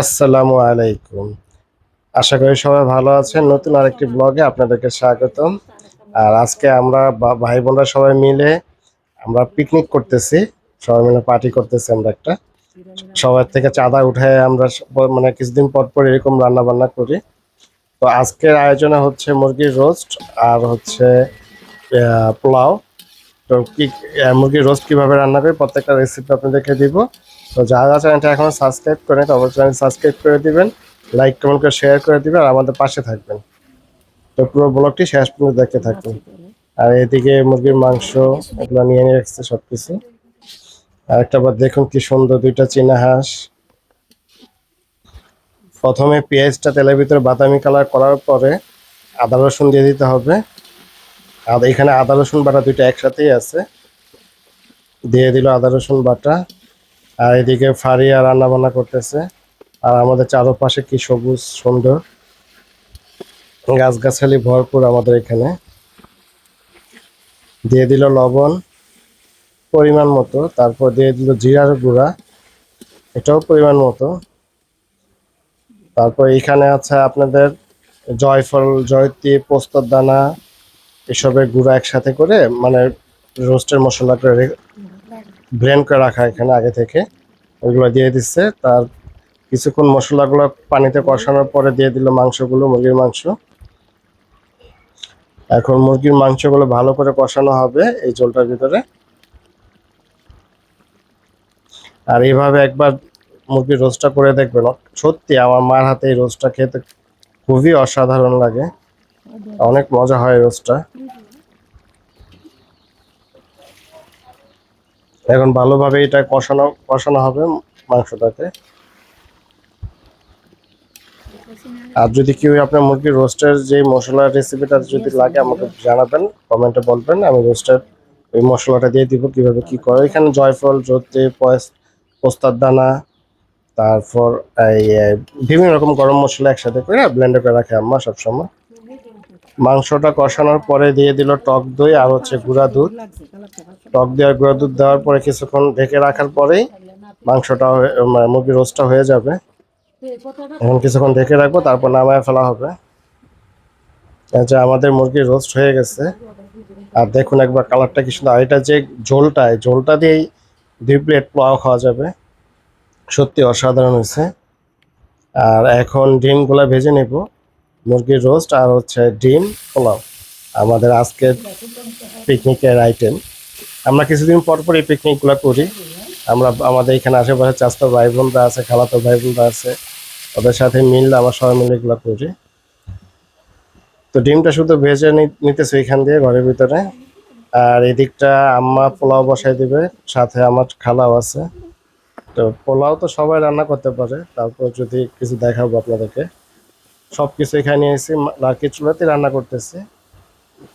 আসসালামু আলাইকুম। আশা করি সবাই ভালো আছেন। নতুন আরেকটি ব্লগে আপনাদেরকে স্বাগতম। আর আজকে আমরা ভাই বোনরা সবাই মিলে আমরা পিকনিক করতেছি। সবাই মিলে পার্টি করতেছি আমরা একটা। সবার থেকে চাঁদা উঠায় আমরা মানে কিছুদিন পর পর এরকম রান্না বান্না করি। তো আজকের আয়োজনে হচ্ছে মুরগির রোস্ট আর হচ্ছে পোলাও। তো কি মুরগির রোস্ট কিভাবে রান্না করি প্রত্যেকটা রেসিপি আপনাদেরকে দিব। তো যারা চ্যানেলটা এখনো সাবস্ক্রাইব করেন তো অবশ্যই চ্যানেল সাবস্ক্রাইব করে দিবেন, লাইক কমেন্ট করে শেয়ার করে দিবেন আর আমাদের পাশে থাকবেন। তো পুরো ব্লগটি শেষ পর্যন্ত দেখতে থাকুন। আর এদিকে মুরগির মাংস এগুলো নিয়ে নিয়ে রাখছে সবকিছু। আর একটা বার দেখুন কি সুন্দর দুইটা চীনা হাঁস। প্রথমে পেঁয়াজটা তেলের ভিতরে বাদামি কালার করার পরে আদা রসুন দিয়ে দিতে হবে। আর এখানে আদা রসুন বাটা দুইটা একসাথেই আছে, দিয়ে দিল আদা রসুন বাটা। আর এদিকে ফারিয়া রান্না বান্না করতেছে। আর আমাদের চারপাশে কি সবুজ সুন্দর গাছগাছালি ভরপুর আমাদের এখানে। দিয়ে দিল লবণ পরিমাণ মতো, তারপর দিয়ে দিল জিরার গুঁড়া, এটাও পরিমাণ মতো। তারপর এখানে আছে আপনাদের জয়ফল, জয়ত্রী, পোস্তর দানা এসবের গুঁড়া একসাথে করে মানে রোস্টের মশলা করে ব্লেন্ড করে রাখা এখানে আগে থেকে, ওইগুলো দিয়ে দিচ্ছে। তার কিছুক্ষণ মশলাগুলো পানিতে কষানোর পরে দিয়ে দিল মাংসগুলো, মুরগির মাংস। এখন মুরগির মাংসগুলো ভালো করে কষানো হবে এই ঝোলটার ভিতরে। আর এইভাবে একবার মুরগির রোস্টটা করে দেখবেন, সত্যি আমার মার হাতে এই রোস্টটা খেতে খুবই অসাধারণ লাগে, অনেক মজা হয় রোস্টটা। এখন ভালোভাবে এটা কষানো কষানো হবে মাংসটাকে। আর যদি কেউ আপনার মুরগির রোস্টের যে মশলার রেসিপিটা যদি লাগে আমাকে জানাবেন, কমেন্টে বলবেন, আমি রোস্টের ওই মশলাটা দিয়ে দিব কিভাবে কি করে। এখানে জয়ফল, জয়ত্রী, পোস্তার দানা, তারপর এই বিভিন্ন রকম গরম মশলা একসাথে করে ব্লেন্ডার করে রাখে আম্মা সবসময়। মাংসটা কষানোর পরে দিয়ে দিল টক দই আর হচ্ছে গুঁড়া দুধ। টক দই আর গুঁড়া দুধ দেওয়ার পরে কিছুক্ষণ ঢেকে রাখার পরেই মাংসটা মুরগির রোস্টটা হয়ে যাবে। এখন কিছুক্ষণ ঢেকে রাখবো, তারপর নামায় ফেলা হবে। এই যে আমাদের মুরগির রোস্ট হয়ে গেছে। আর দেখুন একবার কালারটা কি সুন্দর। আর এটা যে ঝোলটা, এই ঝোলটা দিয়েই 2 প্লেট পোলাও খাওয়া যাবে, সত্যি অসাধারণ হয়েছে। আর এখন ডিমগুলা ভেজে নেব, মুরগির রোস্ট আর হচ্ছে ডিম পোলাও আমাদের আজকের পিকনিকের আইটেম। আমরা কিছুদিন পর পর এই পিকনিকগুলো করি। আমরা আমাদের এখানে আশেপাশে চাচাতো ভাই বোনরা আছে, খালাতো ভাই বোনরা আছে, ওদের সাথে মিললে আমরা সবাই মিলে এগুলো করি। তো ডিমটা শুধু ভেজে নিতেছে এখান দিয়ে ঘরের ভিতরে। আর এদিকটা আম্মা পোলাও বসাই দিবে, সাথে আমার খালাও আছে। তো পোলাও তো সবাই রান্না করতে পারে, তারপর যদি কিছু দেখাবো আপনাদেরকে। সবকিছু এখানে এসে লার্কি চুলাতে রান্না করতেছি,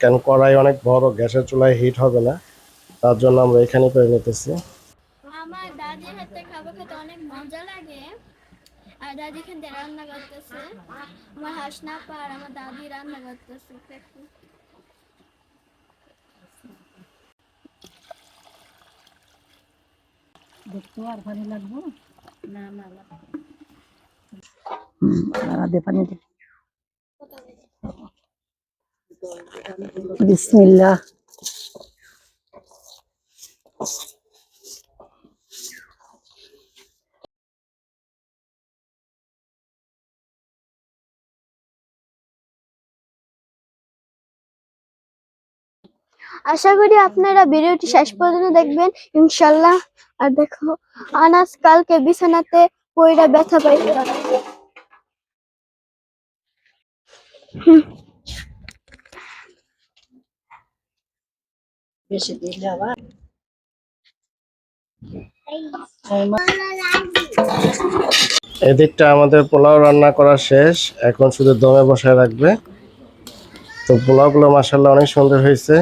কারণ কড়াই অনেক বড়, গ্যাসের চুলায় হিট হবে না, তার জন্য আমরা এখানে করে নিতেছি। আমার দাদির হাতে খাবার খেতে অনেক মজা লাগে। আর দাদি এখানে রান্না করতেছে, আমার হাসনা পা আর আমার দাদি রান্না করতেছে। দেখতে আর ভালো লাগবো না না দে পানি দে বিসমিল্লাহ। আশা করি আপনারা ভিডিওটি শেষ পর্যন্ত দেখবেন ইনশাল্লাহ। আর দেখো, আনাস কালকে বিছানাতে পইড়া ব্যথা পাইছে। বেশি দিলে আবার এদিকটা আমাদের পোলাও রান্না করা শেষ, এখন শুধু দমে বসায় রাখবে। তো পোলাওগুলো মাসাল্লাহ অনেক সুন্দর হয়েছে।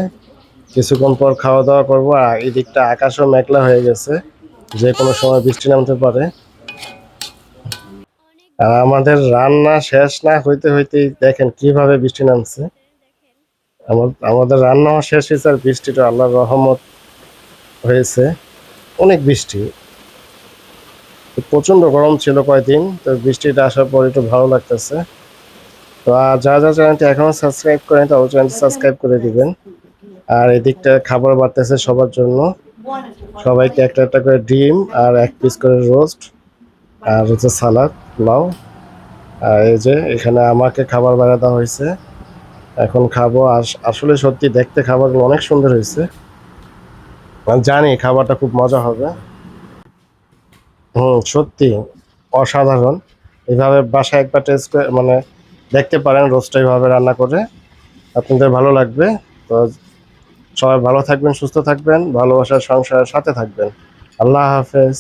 কিছুক্ষণ পর খাওয়া দাওয়া করবো। আর এদিকটা আকাশও মেঘলা হয়ে গেছে, যে কোনো সময় বৃষ্টি নামতে পারে। আর আমাদের রান্না শেষ না হইতে হইতেই দেখেন কিভাবে বৃষ্টি নামছে। আমাদের রান্নাও শেষ হয়েছে আর বৃষ্টিটা আল্লাহর রহমত হয়েছে, অনেক বৃষ্টি। প্রচন্ড গরম ছিল কয়েকদিন, তো বৃষ্টিটা আসার পর একটু ভালো লাগতেছে। তো আর যারা যারা চ্যানেলটি এখনো সাবস্ক্রাইব করেন তাও চ্যানেলটি সাবস্ক্রাইব করে দিবেন। আর এদিকটা খাবার বাড়তেছে সবার জন্য, সবাইকে একটা একটা করে ডিম আর 1 পিস করে রোস্ট আর হচ্ছে সালাদ, পোলাও। আর এই যে এখানে আমাকে খাবার বাড়া দেওয়া হয়েছে, এখন খাবো। আসলে সত্যি দেখতে খাবারগুলো অনেক সুন্দর হয়েছে, আমি জানি খাবারটা খুব মজা হবে। সত্যি অসাধারণ। এভাবে বাসায় একবার টেস্ট মানে দেখতে পারেন, রোস্টটা এইভাবে রান্না করে, আপনাদের ভালো লাগবে। তো সবাই ভালো থাকবেন, সুস্থ থাকবেন, ভালোবাসার সংসারের সাথে থাকবেন। আল্লাহ হাফেজ।